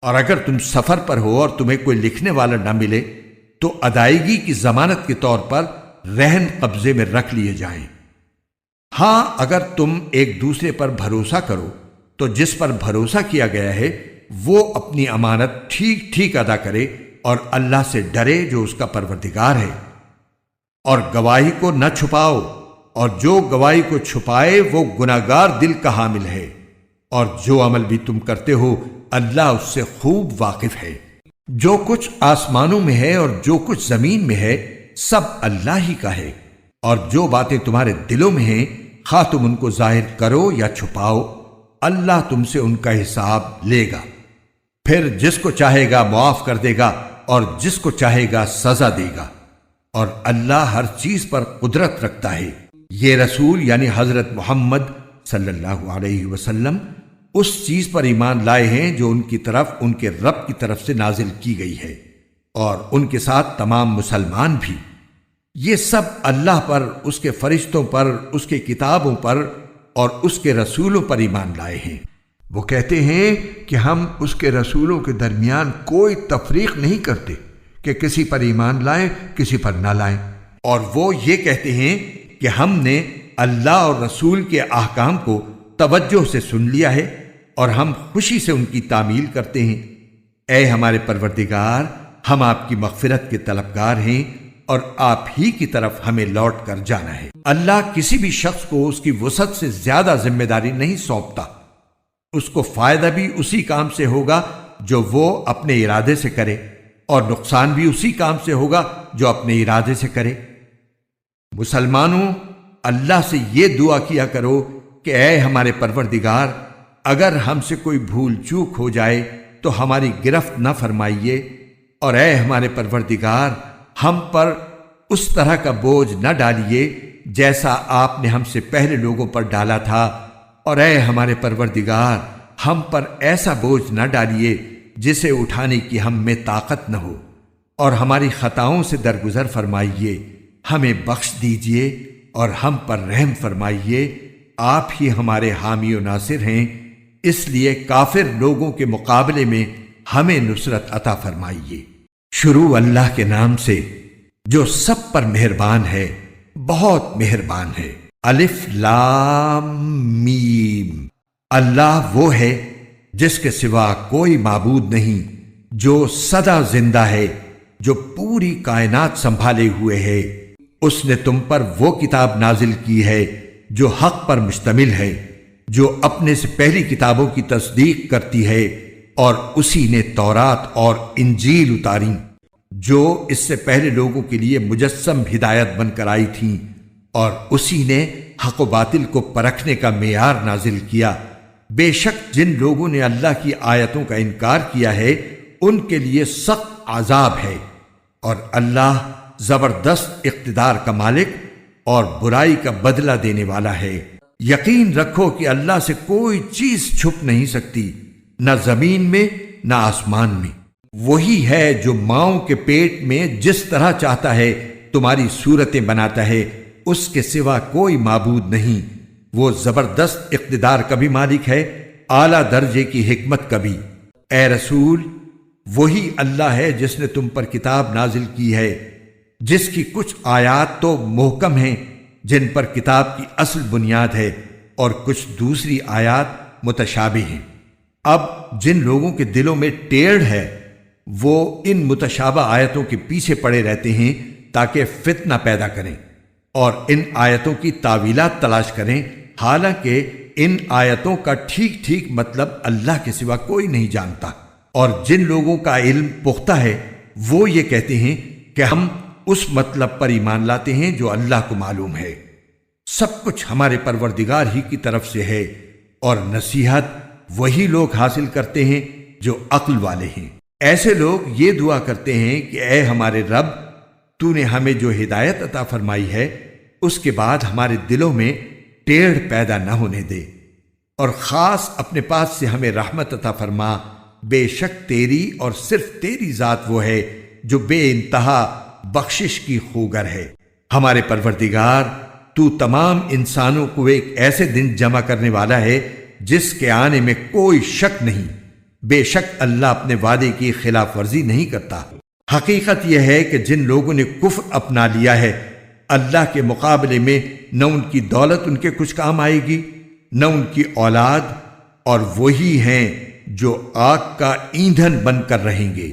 اور اگر تم سفر پر ہو اور تمہیں کوئی لکھنے والا نہ ملے تو ادائیگی کی ضمانت کے طور پر رہن قبضے میں رکھ لیے جائیں۔ ہاں، اگر تم ایک دوسرے پر بھروسہ کرو تو جس پر بھروسہ کیا گیا ہے وہ اپنی امانت ٹھیک ٹھیک ادا کرے اور اللہ سے ڈرے جو اس کا پروردگار ہے۔ اور گواہی کو نہ چھپاؤ، اور جو گواہی کو چھپائے وہ گناہگار دل کا حامل ہے، اور جو عمل بھی تم کرتے ہو اللہ اس سے خوب واقف ہے۔ جو کچھ آسمانوں میں ہے اور جو کچھ زمین میں ہے سب اللہ ہی کا ہے، اور جو باتیں تمہارے دلوں میں ہیں خواہ تم ان کو ظاہر کرو یا چھپاؤ اللہ تم سے ان کا حساب لے گا۔ پھر جس کو چاہے گا معاف کر دے گا اور جس کو چاہے گا سزا دے گا، اور اللہ ہر چیز پر قدرت رکھتا ہے۔ یہ رسول یعنی حضرت محمد صلی اللہ علیہ وسلم اس چیز پر ایمان لائے ہیں جو ان کی طرف ان کے رب کی طرف سے نازل کی گئی ہے، اور ان کے ساتھ تمام مسلمان بھی۔ یہ سب اللہ پر، اس کے فرشتوں پر، اس کے کتابوں پر اور اس کے رسولوں پر ایمان لائے ہیں۔ وہ کہتے ہیں کہ ہم اس کے رسولوں کے درمیان کوئی تفریق نہیں کرتے کہ کسی پر ایمان لائیں کسی پر نہ لائیں، اور وہ یہ کہتے ہیں کہ ہم نے اللہ اور رسول کے احکام کو توجہ سے سن لیا ہے اور ہم خوشی سے ان کی تعمیل کرتے ہیں۔ اے ہمارے پروردگار، ہم آپ کی مغفرت کے طلبگار ہیں اور آپ ہی کی طرف ہمیں لوٹ کر جانا ہے۔ اللہ کسی بھی شخص کو اس کی وسعت سے زیادہ ذمہ داری نہیں سونپتا۔ اس کو فائدہ بھی اسی کام سے ہوگا جو وہ اپنے ارادے سے کرے، اور نقصان بھی اسی کام سے ہوگا جو اپنے ارادے سے کرے۔ مسلمانوں، اللہ سے یہ دعا کیا کرو کہ اے ہمارے پروردگار، اگر ہم سے کوئی بھول چوک ہو جائے تو ہماری گرفت نہ فرمائیے، اور اے ہمارے پروردگار، ہم پر اس طرح کا بوجھ نہ ڈالیے جیسا آپ نے ہم سے پہلے لوگوں پر ڈالا تھا، اور اے ہمارے پروردگار، ہم پر ایسا بوجھ نہ ڈالیے جسے اٹھانے کی ہم میں طاقت نہ ہو، اور ہماری خطاؤں سے درگزر فرمائیے، ہمیں بخش دیجئے اور ہم پر رحم فرمائیے، آپ ہی ہمارے حامی و ناصر ہیں، اس لیے کافر لوگوں کے مقابلے میں ہمیں نصرت عطا فرمائیے۔ شروع اللہ کے نام سے جو سب پر مہربان ہے، بہت مہربان ہے۔ الف لام میم۔ اللہ وہ ہے جس کے سوا کوئی معبود نہیں، جو سدا زندہ ہے، جو پوری کائنات سنبھالے ہوئے ہے۔ اس نے تم پر وہ کتاب نازل کی ہے جو حق پر مشتمل ہے، جو اپنے سے پہلی کتابوں کی تصدیق کرتی ہے، اور اسی نے تورات اور انجیل اتاری جو اس سے پہلے لوگوں کے لیے مجسم ہدایت بن کر آئی تھیں، اور اسی نے حق و باطل کو پرکھنے کا معیار نازل کیا۔ بے شک جن لوگوں نے اللہ کی آیتوں کا انکار کیا ہے ان کے لیے سخت عذاب ہے، اور اللہ زبردست اقتدار کا مالک اور برائی کا بدلہ دینے والا ہے۔ یقین رکھو کہ اللہ سے کوئی چیز چھپ نہیں سکتی، نہ زمین میں نہ آسمان میں۔ وہی ہے جو ماؤں کے پیٹ میں جس طرح چاہتا ہے تمہاری صورتیں بناتا ہے، اس کے سوا کوئی معبود نہیں۔ وہ زبردست اقتدار کا بھی مالک ہے، اعلیٰ درجے کی حکمت کا بھی۔ اے رسول، وہی اللہ ہے جس نے تم پر کتاب نازل کی ہے، جس کی کچھ آیات تو محکم ہیں جن پر کتاب کی اصل بنیاد ہے، اور کچھ دوسری آیات متشابہ ہیں۔ اب جن لوگوں کے دلوں میں ٹیڑھ ہے وہ ان متشابہ آیتوں کے پیچھے پڑے رہتے ہیں تاکہ فتنہ پیدا کریں اور ان آیتوں کی تاویلات تلاش کریں، حالانکہ ان آیتوں کا ٹھیک ٹھیک مطلب اللہ کے سوا کوئی نہیں جانتا۔ اور جن لوگوں کا علم پختہ ہے وہ یہ کہتے ہیں کہ ہم اس مطلب پر ایمان لاتے ہیں جو اللہ کو معلوم ہے۔ سب کچھ ہمارے پروردگار ہی کی طرف سے ہے، اور نصیحت وہی لوگ حاصل کرتے ہیں جو عقل والے ہیں۔ ایسے لوگ یہ دعا کرتے ہیں کہ اے ہمارے رب، تو نے ہمیں جو ہدایت عطا فرمائی ہے اس کے بعد ہمارے دلوں میں ٹیڑھ پیدا نہ ہونے دے، اور خاص اپنے پاس سے ہمیں رحمت عطا فرما۔ بے شک تیری اور صرف تیری ذات وہ ہے جو بے انتہا بخشش کی خوگر ہے۔ ہمارے پروردگار، تو تمام انسانوں کو ایک ایسے دن جمع کرنے والا ہے جس کے آنے میں کوئی شک نہیں۔ بے شک اللہ اپنے وعدے کی خلاف ورزی نہیں کرتا۔ حقیقت یہ ہے کہ جن لوگوں نے کفر اپنا لیا ہے، اللہ کے مقابلے میں نہ ان کی دولت ان کے کچھ کام آئے گی، نہ ان کی اولاد، اور وہی ہیں جو آگ کا ایندھن بن کر رہیں گے۔